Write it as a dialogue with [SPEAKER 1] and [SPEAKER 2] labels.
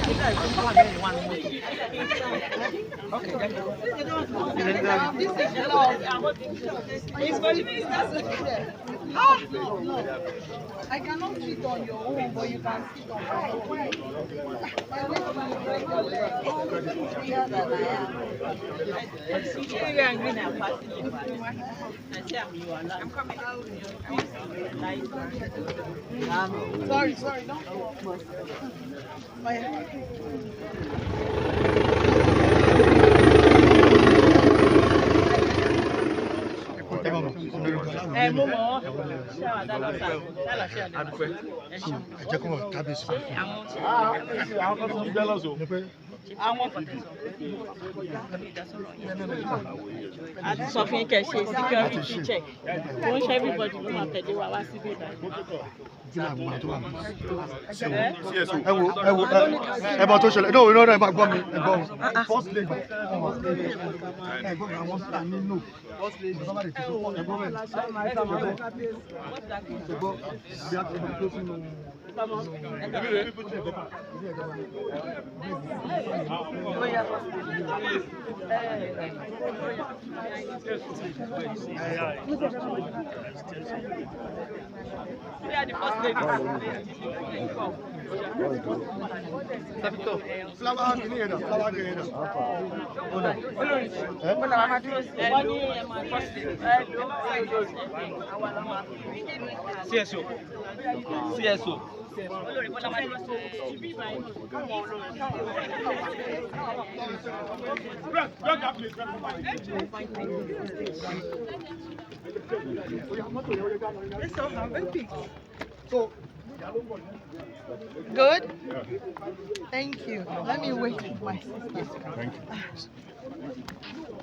[SPEAKER 1] I cannot sit on your own, but you can sit on my own. Sorry, don't fall. Oh, yeah.
[SPEAKER 2] Mo mọ̀ ṣé àwọn àdá lọ́sà ṣàlàṣẹ́ àdá.
[SPEAKER 3] Ẹ jẹ́ kó wọ́n kábíyèsí.
[SPEAKER 4] Àwọn kan tó ń jẹ́ lọ́sọ̀.
[SPEAKER 2] Àwọn àti sọ fún kẹ ṣe security check wọ́n ṣe everybody ló máa tẹ̀lé wa wá síbí báyìí.
[SPEAKER 3] Ẹ mọ tó ṣẹlẹ̀ no no no ẹ máa gbọ́ mi ẹ gbọ́ mi first lady ẹ gbọ́ mi àwọn sílà ní no first lady bàbá rẹ̀ ti sọ ẹ gbọ́ mẹ́rin ẹ gbọ́ bí a ti bá tó sínú. Flower kìíní yẹn dà, flower kìíní yẹn dà.
[SPEAKER 4] CSO. CSO.
[SPEAKER 1] Good? Thank you. Let me wait for my sister.
[SPEAKER 3] Thank you.